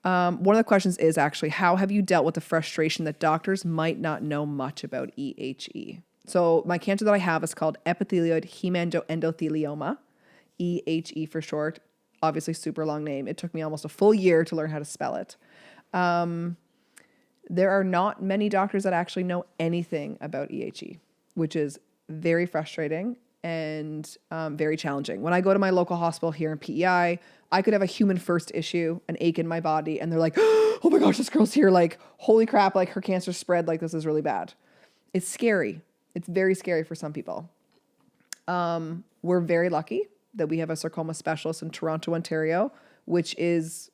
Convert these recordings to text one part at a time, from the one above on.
One of the questions is actually, how have you dealt with the frustration that doctors might not know much about EHE? So my cancer that I have is called epithelioid hemangioendothelioma, EHE for short. Obviously, super long name. It took me almost a full year to learn how to spell it. There are not many doctors that actually know anything about EHE, which is very frustrating and very challenging. When I go to my local hospital here in PEI, I could have a human first issue, an ache in my body, and they're like, oh my gosh, this girl's here. Like, holy crap, like her cancer spread. Like, this is really bad. It's scary. It's very scary for some people. We're very lucky that we have a sarcoma specialist in Toronto, Ontario, which is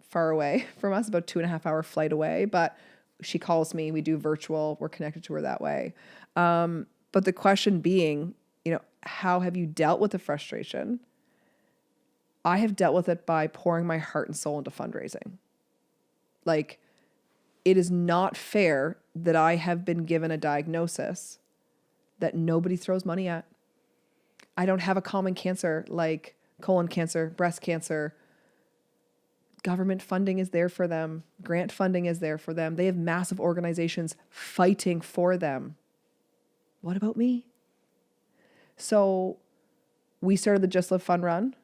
far away from us, about 2.5 hour flight away. But she calls me, we do virtual, we're connected to her that way. But the question being, how have you dealt with the frustration? I have dealt with it by pouring my heart and soul into fundraising. Like, it is not fair that I have been given a diagnosis that nobody throws money at. I don't have a common cancer like colon cancer, breast cancer. Government funding is there for them. Grant funding is there for them. They have massive organizations fighting for them. What about me? So we started the Just Live Fun Run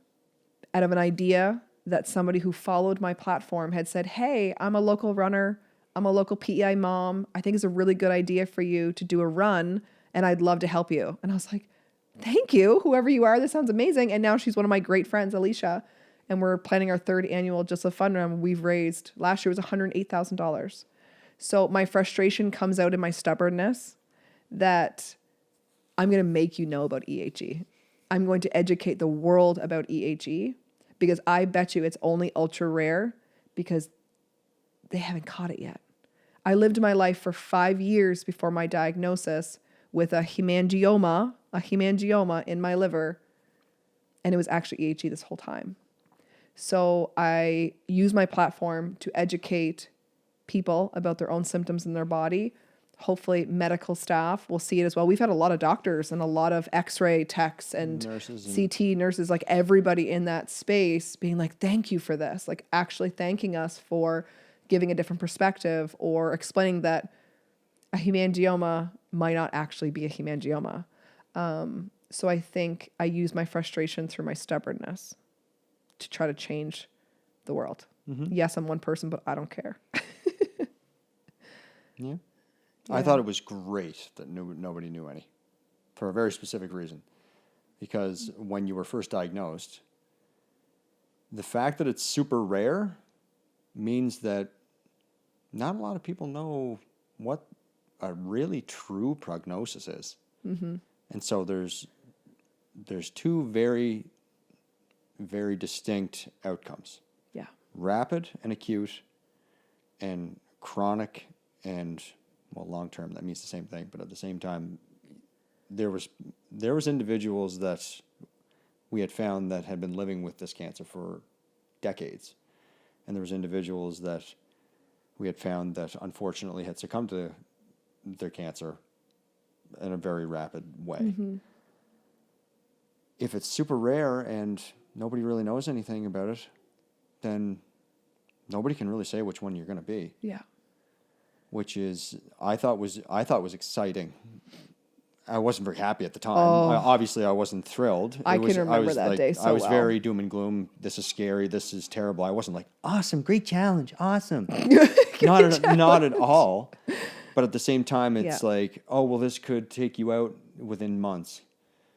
out of an idea that somebody who followed my platform had said, hey, I'm a local runner. I'm a local PEI mom. I think it's a really good idea for you to do a run, and I'd love to help you. And I was like, thank you, whoever you are. This sounds amazing. And now she's one of my great friends, Alicia, and we're planning our 3rd annual Just Live Fun Run. We've raised, last year was $108,000. So my frustration comes out in my stubbornness that I'm going to make you know about EHE. I'm going to educate the world about EHE because I bet you it's only ultra rare because they haven't caught it yet. I lived my life for 5 years before my diagnosis with a hemangioma in my liver, and it was actually EHE this whole time. So I use my platform to educate people about their own symptoms in their body. Hopefully medical staff will see it as well. We've had a lot of doctors and a lot of x-ray techs and nurses CT nurses, like everybody in that space being like, thank you for this, like actually thanking us for giving a different perspective or explaining that a hemangioma might not actually be a hemangioma. So I think I use my frustration through my stubbornness to try to change the world. Mm-hmm. Yes, I'm one person, but I don't care. Yeah. I thought it was great that nobody knew any, for a very specific reason. Because when you were first diagnosed, the fact that it's super rare means that not a lot of people know what a really true prognosis is. Mm-hmm. And so there's two very, very distinct outcomes. Yeah. Rapid and acute, and chronic and, well, long term. That means the same thing, but at the same time, there was individuals that we had found that had been living with this cancer for decades, and there was individuals that we had found that unfortunately had succumbed to their cancer in a very rapid way. Mm-hmm. If it's super rare and nobody really knows anything about it, then nobody can really say which one you're going to be. Yeah. Which is, I thought was exciting. I wasn't very happy at the time. Obviously, I wasn't thrilled. I can remember that day so well. I was very doom and gloom. This is scary. This is terrible. I wasn't like, awesome, great challenge, awesome. Not at all. But at the same time, it's like, oh, well, this could take you out within months.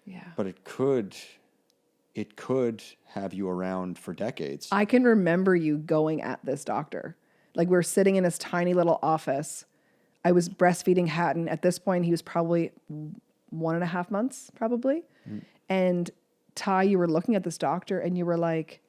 Yeah. But it could have you around for decades. I can remember you going at this doctor. Like, we were sitting in his tiny little office. I was breastfeeding Hatton. At this point, he was probably 1.5 months, probably. Mm. And Ty, you were looking at this doctor and you were like,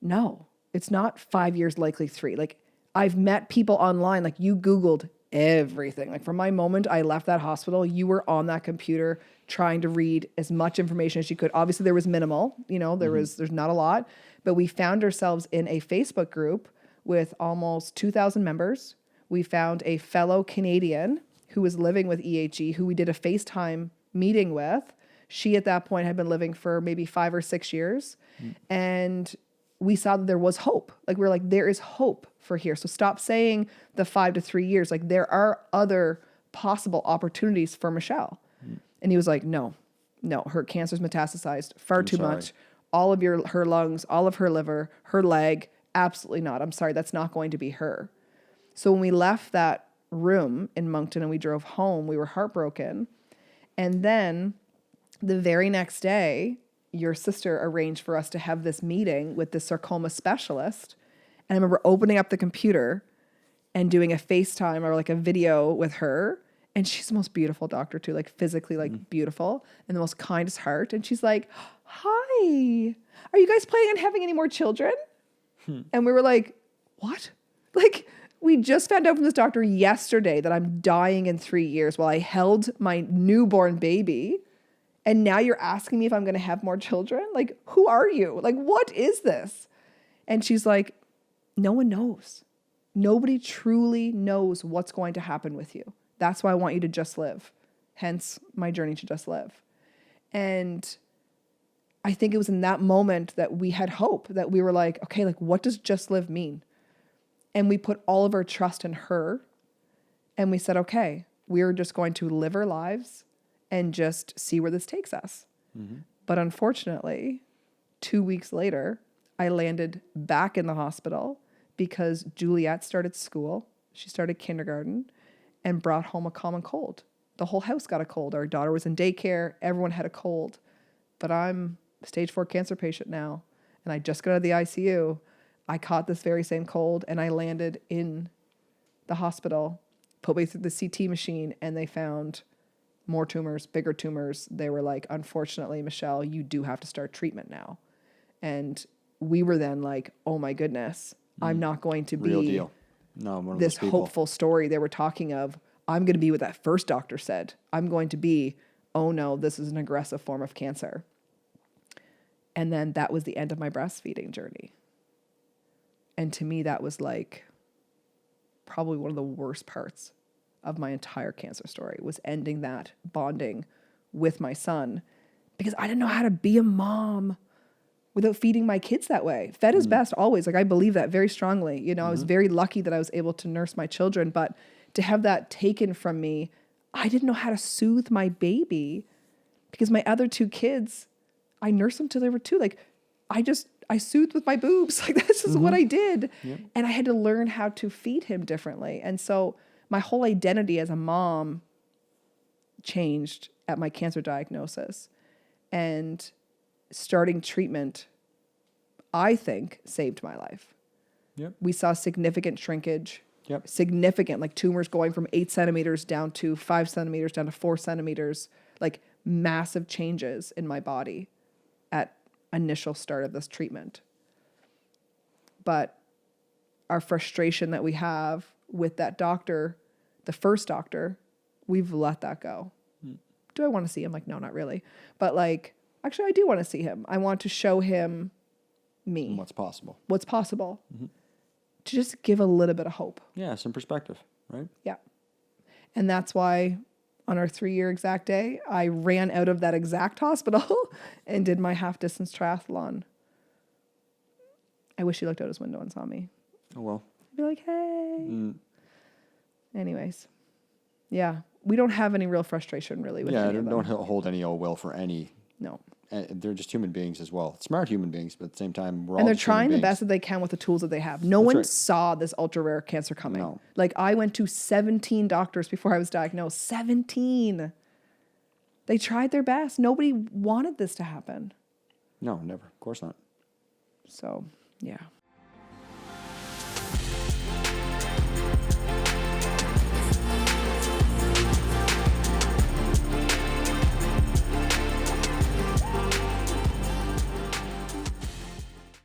no, it's not 5 years, likely 3. Like, I've met people online. Like, you Googled everything. Like, from my moment I left that hospital, you were on that computer trying to read as much information as you could. Obviously, there was minimal. There's not a lot. But we found ourselves in a Facebook group with almost 2,000 members. We found a fellow Canadian who was living with EHE, who we did a FaceTime meeting with. She, at that point, had been living for maybe 5 or 6 years. Mm. And we saw that there was hope. Like we're like, there is hope for here. So stop saying the 5 to 3 years. Like there are other possible opportunities for Michelle. And he was like, no, her cancer's metastasized far too sorry. much. All of her lungs, all of her liver, her leg, absolutely not. I'm sorry, that's not going to be her. So when we left that room in Moncton and we drove home, we were heartbroken. And then the very next day, your sister arranged for us to have this meeting with the sarcoma specialist. And I remember opening up the computer and doing a FaceTime or like a video with her. And she's the most beautiful doctor too, like physically like beautiful and the most kindest heart. And she's like, hi, are you guys planning on having any more children? And we were like, what? Like, we just found out from this doctor yesterday that I'm dying in 3 years while I held my newborn baby. And now you're asking me if I'm going to have more children? Like, who are you? Like, what is this? And she's like, no one knows. Nobody truly knows what's going to happen with you. That's why I want you to just live. Hence my journey to just live. And I think it was in that moment that we had hope, that we were like, okay, like what does just live mean? And we put all of our trust in her. And we said, okay, we're just going to live our lives and just see where this takes us. But unfortunately, 2 weeks later, I landed back in the hospital because Juliet started school. She started kindergarten and brought home a common cold. The whole house got a cold. Our daughter was in daycare. Everyone had a cold. But I'm a stage 4 cancer patient now. And I just got out of the ICU. I caught this very same cold and I landed in the hospital, put me through the CT machine, and they found more tumors, bigger tumors. They were like, unfortunately, Michelle, you do have to start treatment now. And we were then like, oh my goodness, I'm not going to be Real deal. No, one of this those people. hopeful story they were talking of. I'm going to be what that first doctor said. I'm going to be, oh no, this is an aggressive form of cancer. And then that was the end of my breastfeeding journey. And to me, that was like probably one of the worst parts of my entire cancer story, was ending that bonding with my son, because I didn't know how to be a mom without feeding my kids that way. Fed is best always. Like I believe that very strongly. You know, I was very lucky that I was able to nurse my children, but to have that taken from me, I didn't know how to soothe my baby because my other 2 kids, I nursed them till they were 2. Like I soothed with my boobs. Like this is what I did. Yep. And I had to learn how to feed him differently. And so my whole identity as a mom changed at my cancer diagnosis. And starting treatment, I think, saved my life. Yep. We saw significant shrinkage. Yep. Significant, like tumors going from 8 centimeters down to 5 centimeters, down to 4 centimeters, like massive changes in my body at initial start of this treatment. But our frustration that we have with that doctor, the first doctor, we've let that go. Do I want to see him? Like, no, not really. But like, actually, I do want to see him. I want to show him me. And what's possible. What's possible. To just give a little bit of hope. Yeah, some perspective, right? Yeah. And that's why on our 3-year exact day, I ran out of that exact hospital and did my half-distance triathlon. I wish he looked out his window and saw me. Oh, well. I'd be like, hey. Anyways. Yeah. We don't have any real frustration really with any of them. Don't hold any ill will for any. No. They're just human beings as well. Smart human beings, but at the same time, we're all And they're just human trying the beings. best that they can with the tools that they have. No one saw this ultra rare cancer coming. No. Like I went to 17 doctors before I was diagnosed. 17. They tried their best. Nobody wanted this to happen. No, never. Of course not. So, yeah.